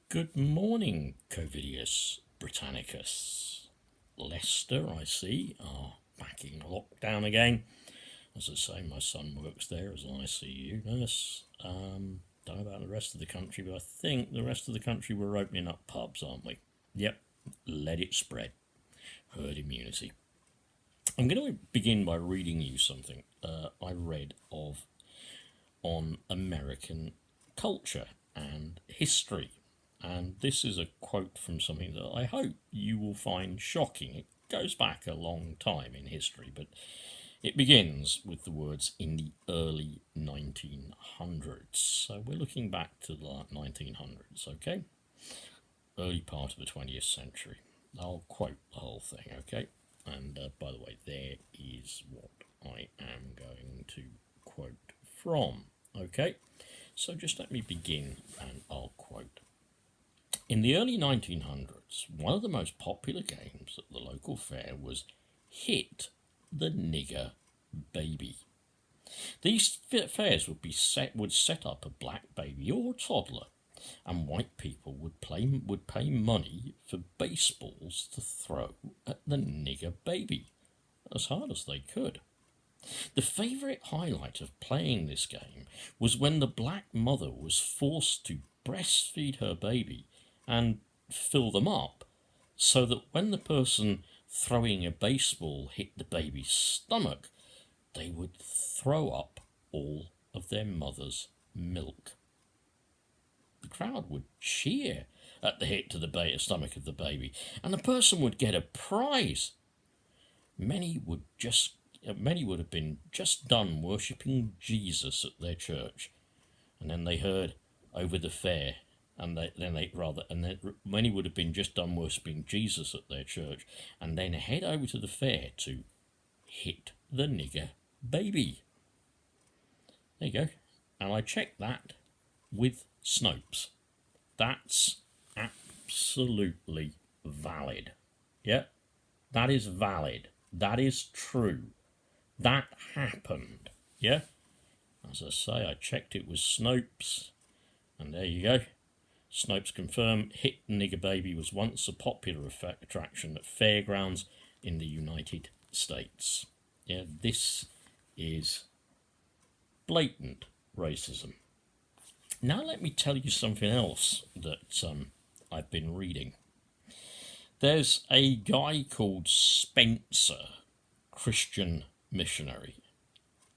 Good morning, Covidius Britannicus. Leicester, I see, are back in lockdown again. As I say, my son works there as an ICU nurse. Don't know about the rest of the country, but I think the rest of the country we're opening up pubs, aren't we? Yep, let it spread. Herd immunity. I'm going to begin by reading you something I read on American culture and history. And this is a quote from something that I hope you will find shocking. It goes back a long time in history, but it begins with the words "in the early 1900s." So we're looking back to the 1900s, okay? Early part of the 20th century. I'll quote the whole thing, okay? And by the way, there is what I am going to quote from, okay? So just let me begin and I'll quote. In the early 1900s, one of the most popular games at the local fair was Hit the Nigger Baby. These fairs would set up a black baby or toddler, and white people would pay money for baseballs to throw at the nigger baby as hard as they could. The favourite highlight of playing this game was when the black mother was forced to breastfeed her baby and fill them up, so that when the person throwing a baseball hit the baby's stomach, they would throw up all of their mother's milk. The crowd would cheer at the hit to the stomach of the baby, and the person would get a prize. Many would have been just done worshipping Jesus at their church, and then they heard over the fair, many would have been just done worshipping Jesus at their church, and then head over to the fair to hit the nigger baby. There you go. And I checked that with Snopes. That's absolutely valid. Yeah, that is valid. That is true. That happened. Yeah? As I say, I checked it with Snopes, and there you go. Snopes confirm Hit Nigger Baby was once a popular attraction at fairgrounds in the United States. Yeah, this is blatant racism. Now let me tell you something else that I've been reading. There's a guy called Spencer, Christian missionary.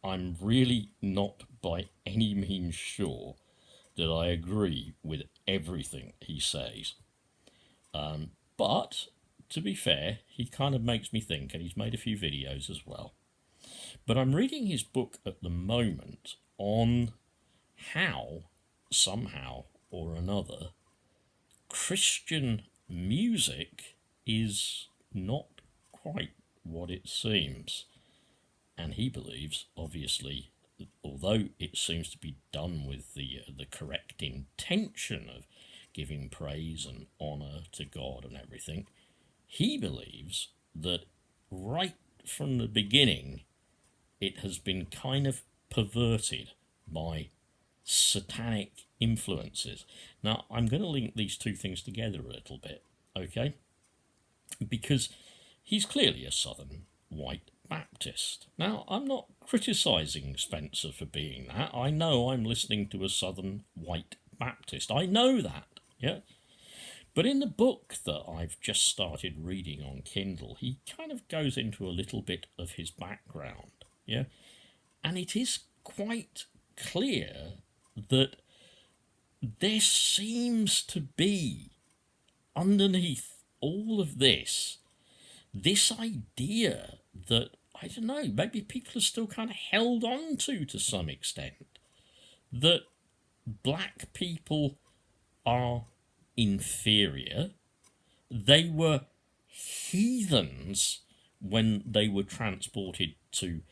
I'm really not by any means sure that I agree with everything he says. But, to be fair, he kind of makes me think, and he's made a few videos as well. But I'm reading his book at the moment on how, somehow or another, Christian music is not quite what it seems. And he believes, obviously, although it seems to be done with the correct intention of giving praise and honour to God and everything, he believes that right from the beginning it has been kind of perverted by satanic influences. Now, I'm going to link these two things together a little bit, okay? Because he's clearly a Southern white Baptist. Now, I'm not criticising Spencer for being that. I know I'm listening to a Southern white Baptist. I know that, yeah? But in the book that I've just started reading on Kindle, he kind of goes into a little bit of his background, yeah? And it is quite clear that there seems to be, underneath all of this idea that, I don't know, maybe people are still kind of held on to some extent, that black people are inferior. They were heathens when they were transported to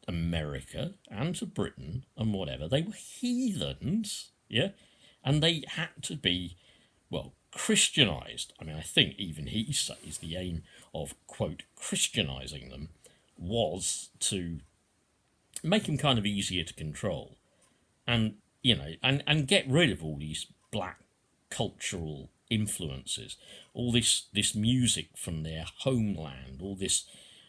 America and to Britain and whatever. They were heathens, yeah? And they had to be, well, Christianized. I mean, I think even he says the aim of, quote, Christianizing them was to make them kind of easier to control and, you know, and get rid of all these black cultural influences, all this music from their homeland, all this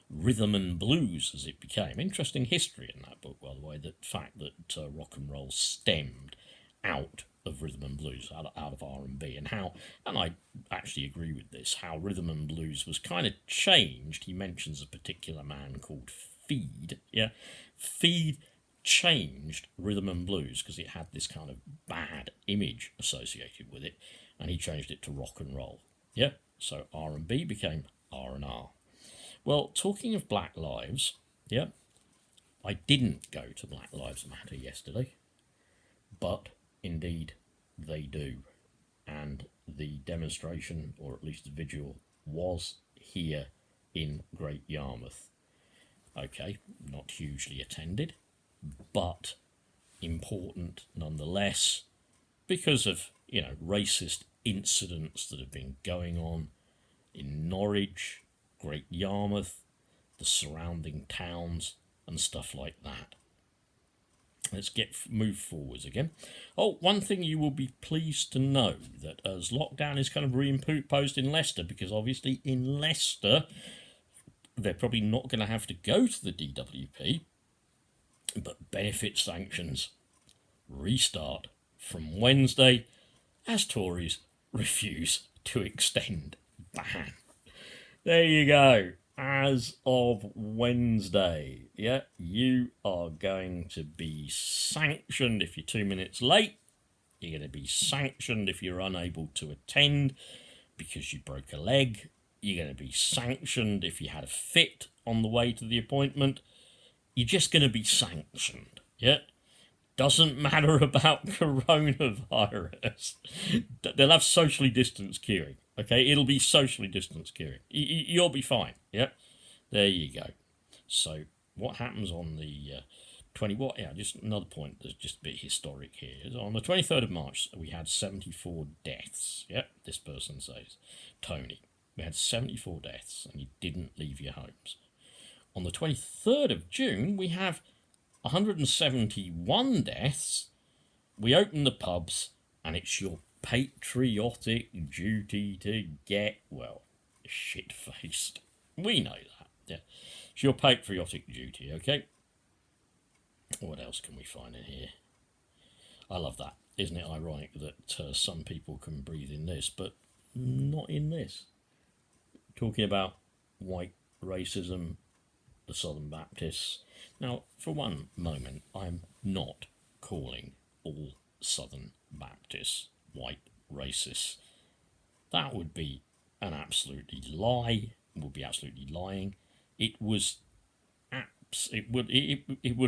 rhythm and blues as it became. Interesting history in that book, by the way, the fact that rock and roll stemmed out of rhythm and blues, out of R&B, and how, and I actually agree with this, how rhythm and blues was kind of changed. He mentions a particular man called Feed. Yeah, Feed changed rhythm and blues because it had this kind of bad image associated with it, and he changed it to rock and roll. Yeah, so R&B became R&R. Well, talking of Black Lives, yeah, I didn't go to Black Lives Matter yesterday, but indeed they do. And the demonstration, or at least the vigil, was here in Great Yarmouth. Okay, not hugely attended, but important nonetheless, because of, racist incidents that have been going on in Norwich, Great Yarmouth, the surrounding towns, and stuff like that. Let's move forwards again. Oh, one thing you will be pleased to know, that as lockdown is kind of reimposed in Leicester, because obviously in Leicester they're probably not going to have to go to the DWP, but benefit sanctions restart from Wednesday as Tories refuse to extend ban. There you go. As of Wednesday, yeah, you are going to be sanctioned if you're 2 minutes late. You're going to be sanctioned if you're unable to attend because you broke a leg. You're going to be sanctioned if you had a fit on the way to the appointment. You're just going to be sanctioned, yeah? Doesn't matter about coronavirus. They'll have socially distanced queuing. Okay, it'll be socially distanced queuing. You'll be fine. Yeah, there you go. So what happens on the 20? What? Yeah, just another point that's just a bit historic here. Is on the 23rd of March we had 74 deaths. Yeah, this person says, Tony, we had 74 deaths, and you didn't leave your homes. On the 23rd of June we have 171 deaths. We open the pubs, and it's your patriotic duty to get, well, shit-faced. We know that. Yeah, it's your patriotic duty, okay? What else can we find in here? I love that. Isn't it ironic that some people can breathe in this, but not in this? Talking about white racism, the Southern Baptists. Now, for one moment, I'm not calling all Southern Baptists white racists. That would be an absolutely lie. It would be absolutely lying. It would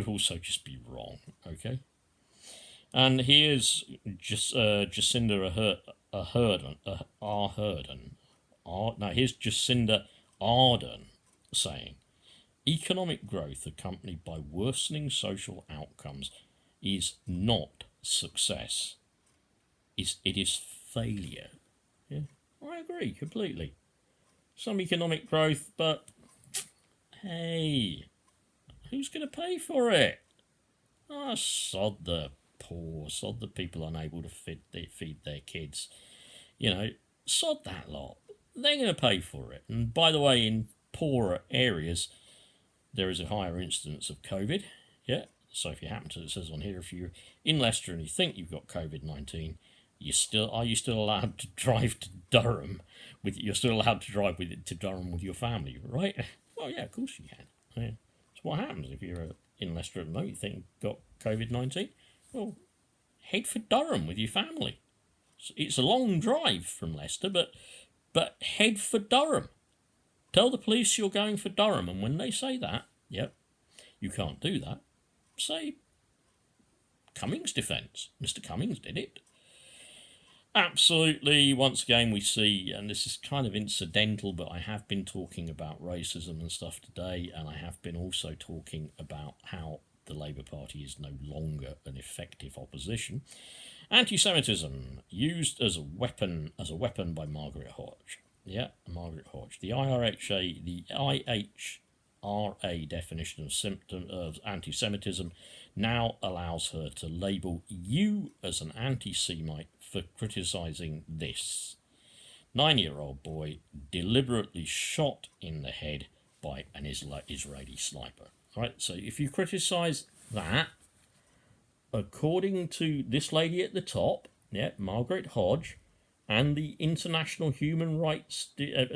also just be wrong. Okay. And here's just Jacinda here's Jacinda Ardern saying, economic growth accompanied by worsening social outcomes is not success. It is failure. Yeah, I agree completely. Some economic growth, but hey, who's going to pay for it? Sod the poor, sod the people unable to feed their kids. Sod that lot. They're going to pay for it. And by the way, in poorer areas, there is a higher incidence of COVID. Yeah. So if you happen to, it says on here, if you're in Leicester and you think you've got COVID-19, are you still allowed to drive to Durham? You're still allowed to drive to Durham with your family, right? Well, yeah, of course you can. Yeah. So what happens if you're in Leicester at the moment, you think you've got COVID-19? Well, head for Durham with your family. It's a long drive from Leicester, but head for Durham. Tell the police you're going for Durham, and when they say that, yep, you can't do that, say Cummings' defence. Mr. Cummings did it. Absolutely, once again we see, and this is kind of incidental, but I have been talking about racism and stuff today, and I have been also talking about how the Labour Party is no longer an effective opposition. Anti-Semitism used as a weapon by Margaret Hodge. Yeah, Margaret Hodge. The IHRA definition of anti-Semitism now allows her to label you as an anti-Semite for criticising this. 9-year-old boy deliberately shot in the head by an Israeli sniper. All right, so if you criticise that, according to this lady at the top, Margaret Hodge, and the international human rights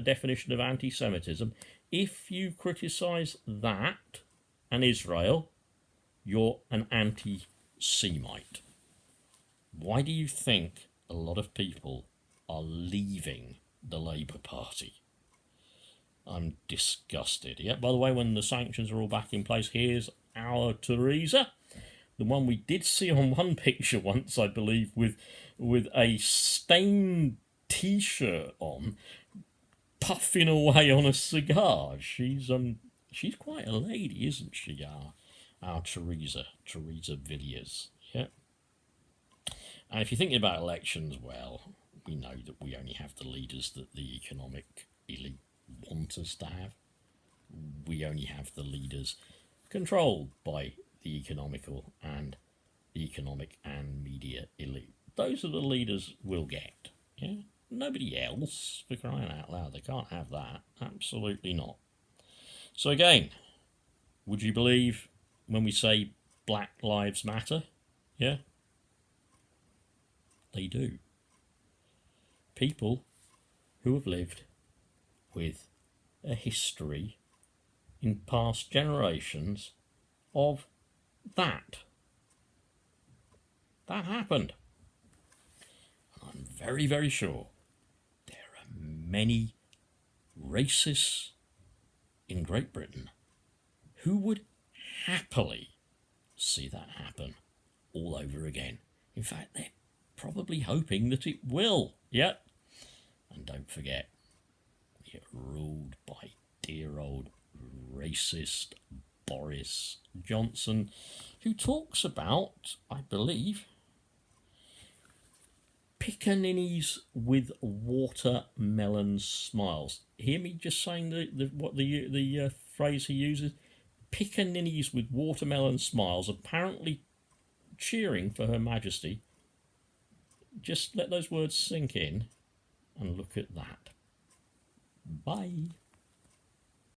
definition of anti-Semitism, if you criticise that and Israel, you're an anti-Semite. Why do you think a lot of people are leaving the Labour Party? I'm disgusted. Yeah, by the way, when the sanctions are all back in place, here's our Theresa, the one we did see on one picture once, I believe, with a stained t-shirt on, puffing away on a cigar. She's quite a lady, isn't she? Our Theresa Villiers. Yeah. And if you're thinking about elections, well, we know that we only have the leaders that the economic elite want us to have. We only have the leaders controlled by the economic and media elite. Those are the leaders we'll get. Yeah, nobody else, for crying out loud. They can't have that. Absolutely not. So again, would you believe when we say Black Lives Matter? Yeah, they do. People who have lived with a history in past generations of that. That happened. I'm very, very sure there are many racists in Great Britain who would happily see that happen all over again. In fact, they're probably hoping that it will. Yep. And don't forget, we are ruled by dear old racist Boris Johnson, who talks about, I believe, pickaninnies with watermelon smiles. Hear me just saying the phrase he uses? Pickaninnies with watermelon smiles, apparently cheering for Her Majesty. Just let those words sink in and look at that. Bye.